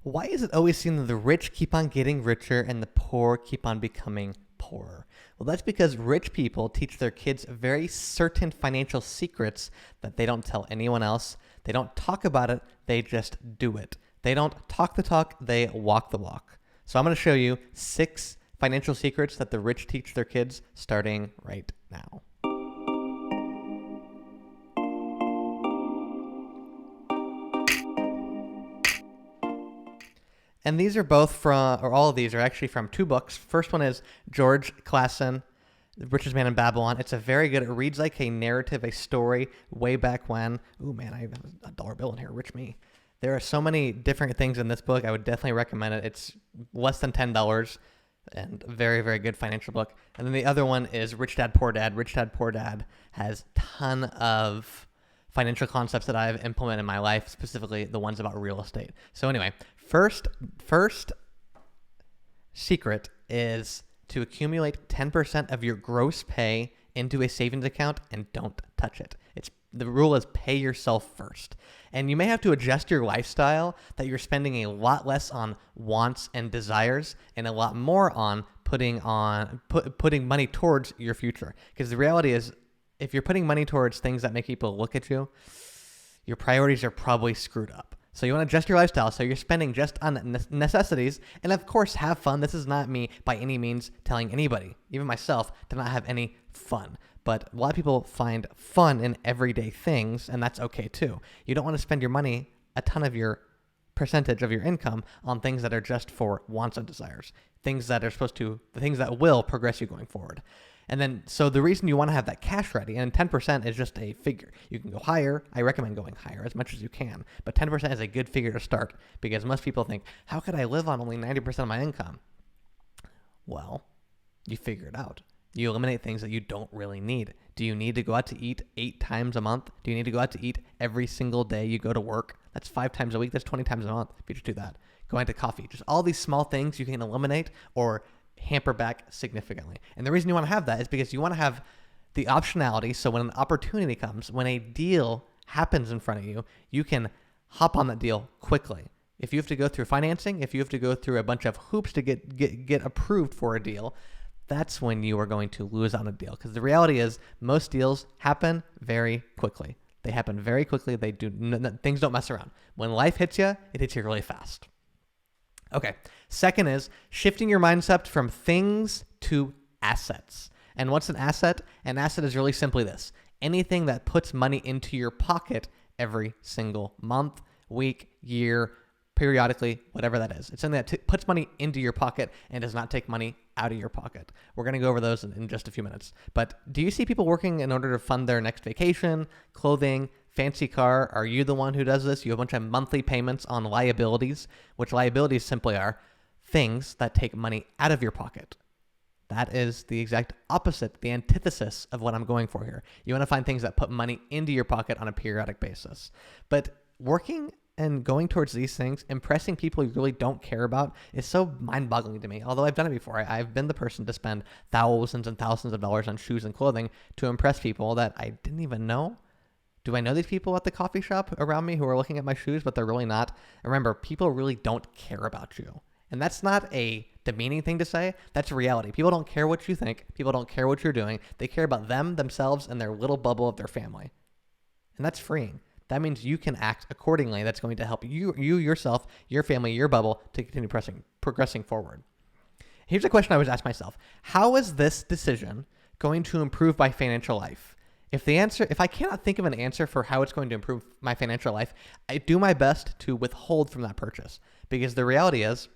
Why is it always seen that the rich keep on getting richer and the poor keep on becoming poorer? Well, that's because rich people teach their kids very certain financial secrets that they don't tell anyone else. They don't talk about it, they just do it. They don't talk the talk, they walk the walk. So I'm going to show you 6 financial secrets that the rich teach their kids starting right now. And these are both from, or all of these are actually from 2 books. First one is George Clason, The Richest Man in Babylon. It's a very good, it reads like a narrative, a story way back when. Ooh, man, I have a dollar bill in here, rich me. There are so many different things in this book. I would definitely recommend it. It's less than $10 and a very, very good financial book. And then the other one is Rich Dad, Poor Dad. Rich Dad, Poor Dad has a ton of financial concepts that I've implemented in my life, specifically the ones about real estate. So anyway, first secret is to accumulate 10% of your gross pay into a savings account and don't touch it. The rule is pay yourself first. And you may have to adjust your lifestyle that you're spending a lot less on wants and desires and a lot more on putting money towards your future. Because the reality is, if you're putting money towards things that make people look at you, your priorities are probably screwed up. So you want to adjust your lifestyle so you're spending just on necessities. And of course, have fun. This is not me by any means telling anybody, even myself, to not have any fun. But a lot of people find fun in everyday things, and that's okay too. You don't want to spend your money, a ton of your percentage of your income, on things that are just for wants and desires, things that will progress you going forward. And then, so the reason you want to have that cash ready, and 10% is just a figure. You can go higher. I recommend going higher as much as you can. But 10% is a good figure to start because most people think, how could I live on only 90% of my income? Well, you figure it out. You eliminate things that you don't really need. Do you need to go out to eat 8 times a month? Do you need to go out to eat every single day you go to work? That's 5 times a week. That's 20 times a month if you just do that. Going to coffee. Just all these small things you can eliminate or hamper back significantly. And the reason you want to have that is because you want to have the optionality. So when an opportunity comes, when a deal happens in front of you, you can hop on that deal quickly. If you have to go through financing, if you have to go through a bunch of hoops to get approved for a deal, that's when you are going to lose on a deal. Because the reality is most deals happen very quickly. They happen very quickly. Things don't mess around. When life hits you, it hits you really fast. Okay. Second is shifting your mindset from things to assets. And what's an asset? An asset is really simply this: anything that puts money into your pocket every single month, week, year, periodically, whatever that is. It's something that puts money into your pocket and does not take money out of your pocket. We're going to go over those in just a few minutes. But do you see people working in order to fund their next vacation, clothing, fancy car? Are you the one who does this? You have a bunch of monthly payments on liabilities, which liabilities simply are things that take money out of your pocket. That is the exact opposite, the antithesis of what I'm going for here. You want to find things that put money into your pocket on a periodic basis. But working and going towards these things, impressing people you really don't care about, is so mind-boggling to me. Although I've done it before. I've been the person to spend thousands and thousands of dollars on shoes and clothing to impress people that I didn't even know. Do I know these people at the coffee shop around me who are looking at my shoes, but they're really not? Remember, people really don't care about you. And that's not a demeaning thing to say. That's reality. People don't care what you think. People don't care what you're doing. They care about them, themselves, and their little bubble of their family. And that's freeing. That means you can act accordingly. That's going to help you yourself, your family, your bubble to continue progressing forward. Here's a question I always ask myself. How is this decision going to improve my financial life? If I cannot think of an answer for how it's going to improve my financial life, I do my best to withhold from that purchase. Because the reality is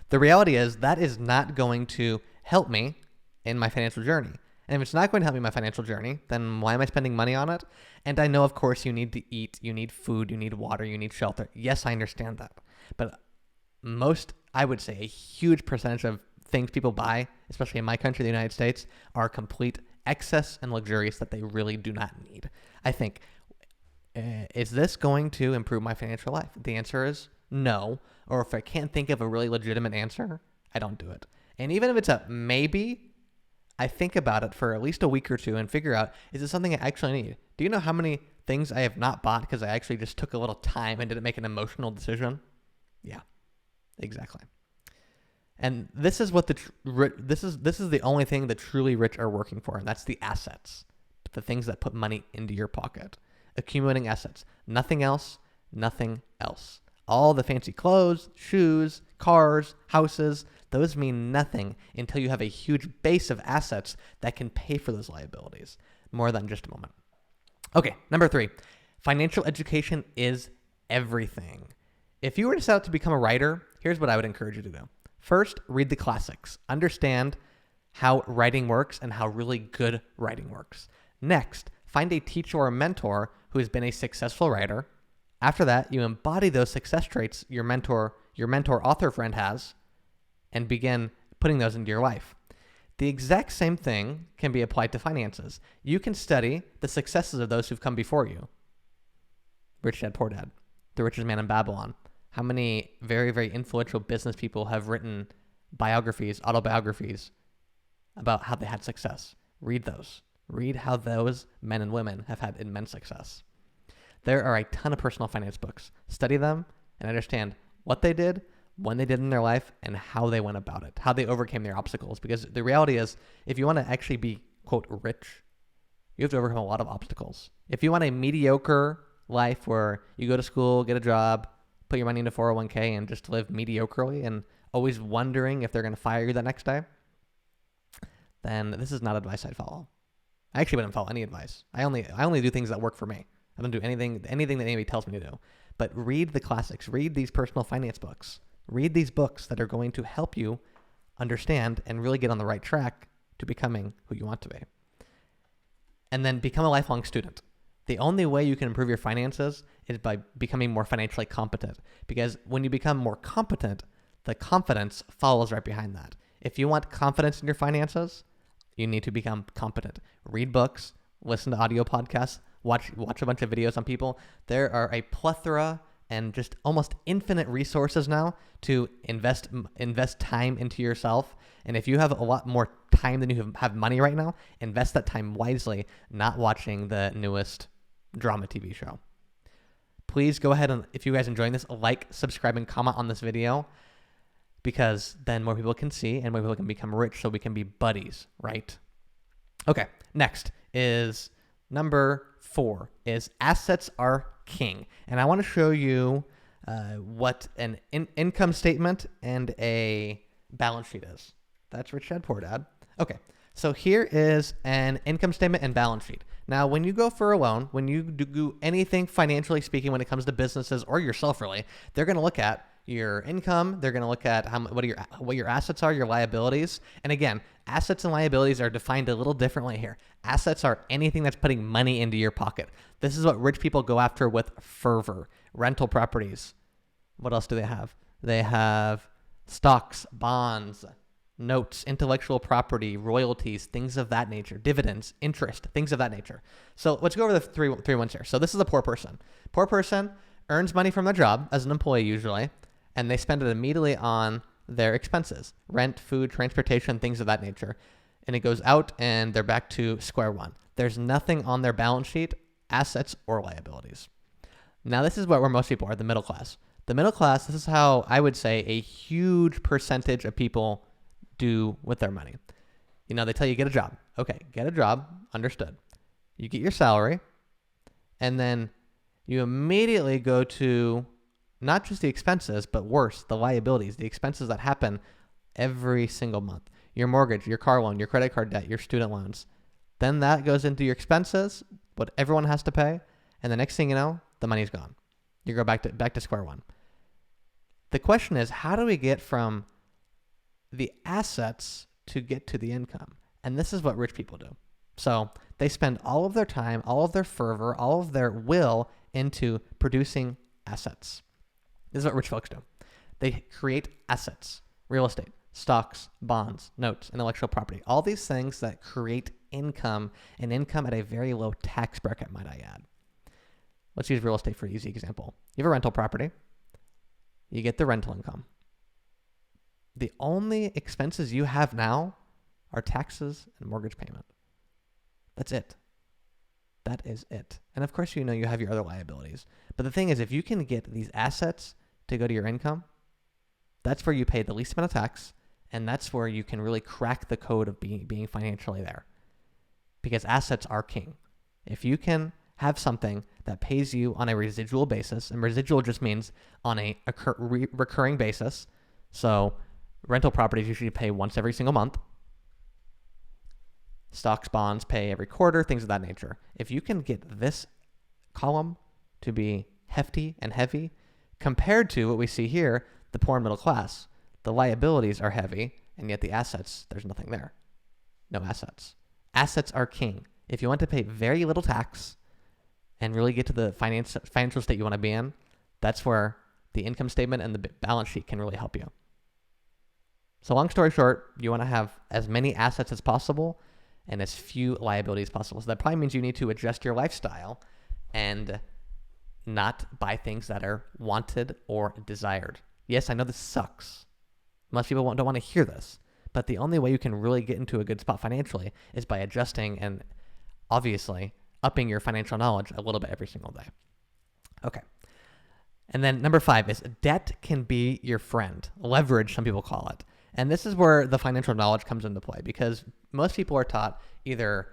that is not going to help me in my financial journey. And if it's not going to help me in my financial journey, then why am I spending money on it? And I know, of course, you need to eat, you need food, you need water, you need shelter. Yes, I understand that. But I would say a huge percentage of things people buy, especially in my country, the United States, are complete excess and luxurious that they really do not need. I think, is this going to improve my financial life? The answer is no. Or if I can't think of a really legitimate answer, I don't do it. And even if it's a maybe, I think about it for at least a week or two and figure out, is it something I actually need? Do you know how many things I have not bought because I actually just took a little time and didn't make an emotional decision? Yeah, exactly. And this is what this is the only thing the truly rich are working for, and that's the assets, the things that put money into your pocket, accumulating assets. Nothing else, nothing else. All the fancy clothes, shoes, cars, houses, those mean nothing until you have a huge base of assets that can pay for those liabilities. More than just a moment. Okay, number 3, financial education is everything. If you were to set out to become a writer, here's what I would encourage you to do. First, read the classics. Understand how writing works and how really good writing works. Next, find a teacher or a mentor who has been a successful writer. After that, you embody those success traits your mentor author friend has and begin putting those into your life. The exact same thing can be applied to finances. You can study the successes of those who've come before you. Rich Dad, Poor Dad, The Richest Man in Babylon. How many very, very influential business people have written biographies, autobiographies about how they had success? Read those. Read how those men and women have had immense success. There are a ton of personal finance books. Study them and understand what they did, when they did in their life, and how they went about it, how they overcame their obstacles. Because the reality is, if you want to actually be, quote, rich, you have to overcome a lot of obstacles. If you want a mediocre life where you go to school, get a job, put your money into 401k and just live mediocrely and always wondering if they're going to fire you the next day, then this is not advice I'd follow. I actually wouldn't follow any advice. I only do things that work for me. I don't do anything that anybody tells me to do. But read the classics. Read these personal finance books. Read these books that are going to help you understand and really get on the right track to becoming who you want to be. And then become a lifelong student. The only way you can improve your finances is by becoming more financially competent. Because when you become more competent, the confidence follows right behind that. If you want confidence in your finances, you need to become competent. Read books, listen to audio podcasts, watch a bunch of videos on people. There are a plethora and just almost infinite resources now to invest time into yourself. And if you have a lot more time than you have money right now, invest that time wisely, not watching the newest drama TV show. Please go ahead and, if you guys are enjoying this, like, subscribe, and comment on this video, because then more people can see and more people can become rich so we can be buddies, right? Okay, next is number 4 is assets are king. And I want to show you what an income statement and a balance sheet is. That's Rich Dad, Poor Dad. Okay, so here is an income statement and balance sheet. Now, when you go for a loan, when you do anything financially speaking, when it comes to businesses or yourself really, they're going to look at your income. They're going to look at what your assets are, your liabilities. And again, assets and liabilities are defined a little differently here. Assets are anything that's putting money into your pocket. This is what rich people go after with fervor. Rental properties. What else do they have? They have stocks, bonds, notes, intellectual property, royalties, things of that nature, dividends, interest, things of that nature. So let's go over the three ones here. So this is a poor person. Poor person earns money from their job as an employee usually, and they spend it immediately on their expenses, rent, food, transportation, things of that nature. And it goes out and they're back to square one. There's nothing on their balance sheet, assets or liabilities. Now this is where most people are, the middle class. The middle class, this is how I would say a huge percentage of people do with their money. You know, they tell you get a job. Okay, get a job, understood. You get your salary, and then you immediately go to not just the expenses, but worse, the liabilities, the expenses that happen every single month. Your mortgage, your car loan, your credit card debt, your student loans. Then that goes into your expenses, what everyone has to pay, and the next thing you know, the money's gone. You go back to square one. The question is, how do we get from the assets to get to the income? And this is what rich people do. So they spend all of their time, all of their fervor, all of their will into producing assets. This is what rich folks do. They create assets, real estate, stocks, bonds, notes, intellectual property, all these things that create income, and income at a very low tax bracket, might I add. Let's use real estate for an easy example. You have a rental property. You get the rental income. The only expenses you have now are taxes and mortgage payment. That's it. That is it. And of course, you know you have your other liabilities. But the thing is, if you can get these assets to go to your income, That's where you pay the least amount of tax, and that's where you can really crack the code of being financially there. Because assets are king. If you can have something that pays you on a residual basis, and residual just means on a recurring basis, so rental properties usually pay once every single month. Stocks, bonds pay every quarter, things of that nature. If you can get this column to be hefty and heavy compared to what we see here, the poor and middle class, the liabilities are heavy, and yet the assets, there's nothing there. No assets. Assets are king. If you want to pay very little tax and really get to the financial state you want to be in, that's where the income statement and the balance sheet can really help you. So long story short, you want to have as many assets as possible and as few liabilities as possible. So that probably means you need to adjust your lifestyle and not buy things that are wanted or desired. Yes, I know this sucks. Most people don't want to hear this, but the only way you can really get into a good spot financially is by adjusting and obviously upping your financial knowledge a little bit every single day. Okay. And then number 5 is debt can be your friend. Leverage, some people call it. And this is where the financial knowledge comes into play, because most people are taught either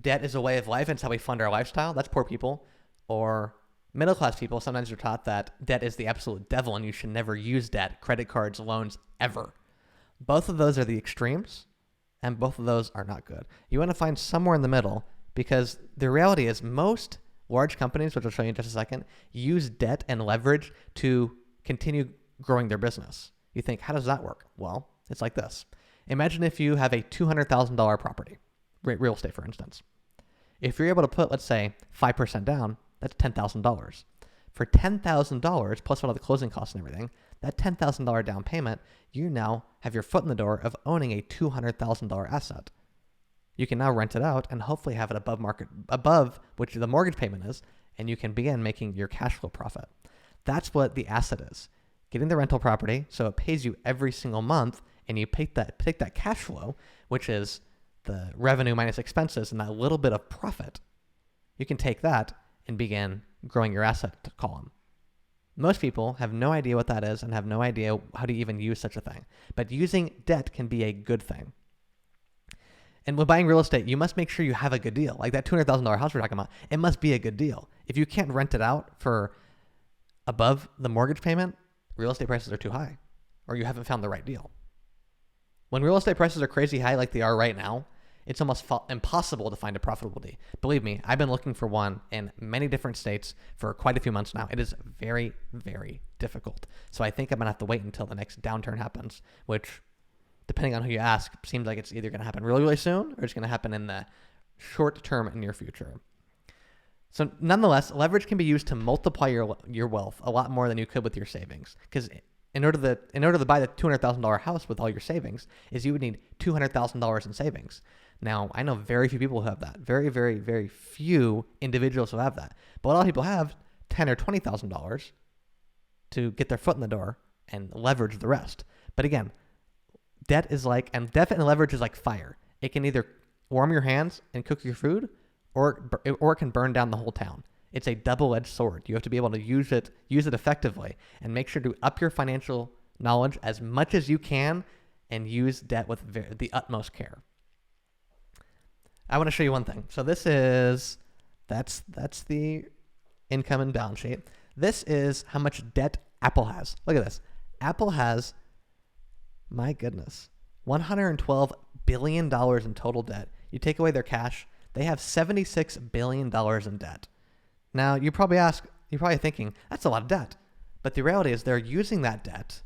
debt is a way of life and it's how we fund our lifestyle. That's poor people. Or middle class people, sometimes are taught that debt is the absolute devil and you should never use debt, credit cards, loans, ever. Both of those are the extremes, and both of those are not good. You want to find somewhere in the middle, because the reality is most large companies, which I'll show you in just a second, use debt and leverage to continue growing their business. You think, how does that work? Well, it's like this. Imagine if you have a $200,000 property, real estate, for instance. If you're able to put, let's say, 5% down, that's $10,000. For $10,000, plus all the closing costs and everything, that $10,000 down payment, you now have your foot in the door of owning a $200,000 asset. You can now rent it out and hopefully have it above which the mortgage payment is, and you can begin making your cash flow profit. That's what the asset is. Getting the rental property, so it pays you every single month, and you take that cash flow, which is the revenue minus expenses and that little bit of profit. You can take that and begin growing your asset column. Most people have no idea what that is and have no idea how to even use such a thing. But using debt can be a good thing. And when buying real estate, you must make sure you have a good deal. Like that $200,000 house we're talking about, it must be a good deal. If you can't rent it out for above the mortgage payment, real estate prices are too high, or you haven't found the right deal. When real estate prices are crazy high like they are right now, it's almost impossible to find a profitable deal. Believe me, I've been looking for one in many different states for quite a few months now. It is very, very difficult. So I think I'm going to have to wait until the next downturn happens, which, depending on who you ask, seems like it's either going to happen really, really soon or it's going to happen in the short term and near future. So nonetheless, leverage can be used to multiply your wealth a lot more than you could with your savings. Because in order to buy the $200,000 house with all your savings, is you would need $200,000 in savings. Now, I know very few people who have that. Very, very, very few individuals who have that. But a lot of people have $10,000 or $20,000 to get their foot in the door and leverage the rest. But again, debt and leverage is like fire. It can either warm your hands and cook your food, or it can burn down the whole town. It's a double-edged sword. You have to be able to use it effectively, and make sure to up your financial knowledge as much as you can and use debt with the utmost care. I want to show you one thing. So that's the income and balance sheet. This is how much debt Apple has. Look at this. Apple has, my goodness, $112 billion in total debt. You take away their cash, they have $76 billion in debt. Now, you're probably thinking, that's a lot of debt. But the reality is they're using that debt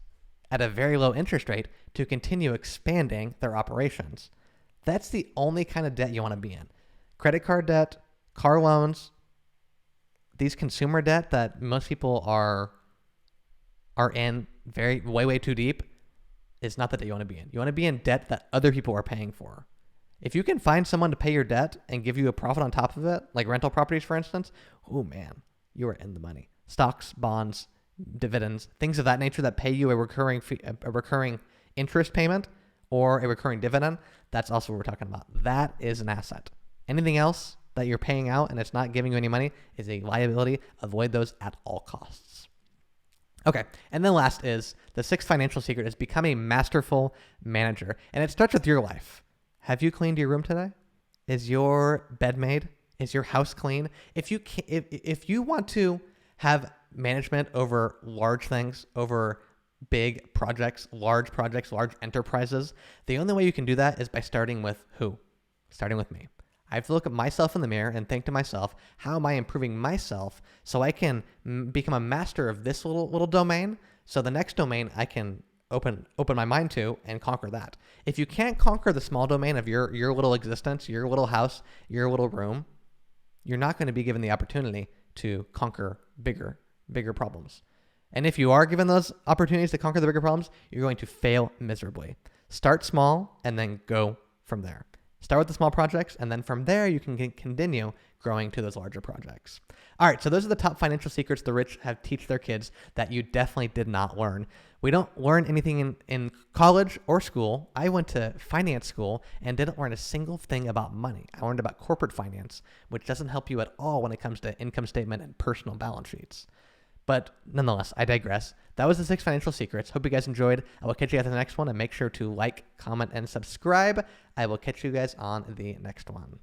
at a very low interest rate to continue expanding their operations. That's the only kind of debt you want to be in. Credit card debt, car loans, these consumer debt that most people are in way too deep is not the debt you want to be in. You want to be in debt that other people are paying for. If you can find someone to pay your debt and give you a profit on top of it, like rental properties, for instance, oh man, you are in the money. Stocks, bonds, dividends, things of that nature that pay you a recurring interest payment or a recurring dividend, that's also what we're talking about. That is an asset. Anything else that you're paying out and it's not giving you any money is a liability. Avoid those at all costs. Okay. And then last is the sixth financial secret is become a masterful manager. And it starts with your life. Have you cleaned your room today? Is your bed made? Is your house clean? If you want to have management over large things, over big projects, large enterprises, the only way you can do that is by starting with who? Starting with me. I have to look at myself in the mirror and think to myself, how am I improving myself so I can become a master of this little domain? So the next domain I can open my mind to and conquer that. If you can't conquer the small domain of your little existence, your little house, your little room, you're not going to be given the opportunity to conquer bigger problems. And if you are given those opportunities to conquer the bigger problems, you're going to fail miserably. Start small and then go from there. Start with the small projects, and then from there, you can continue growing to those larger projects. All right, so those are the top financial secrets the rich have teach their kids that you definitely did not learn. We don't learn anything in college or school. I went to finance school and didn't learn a single thing about money. I learned about corporate finance, which doesn't help you at all when it comes to income statement and personal balance sheets. But nonetheless, I digress. That was the 6 financial secrets. Hope you guys enjoyed. I will catch you at the next one, and make sure to like, comment, and subscribe. I will catch you guys on the next one.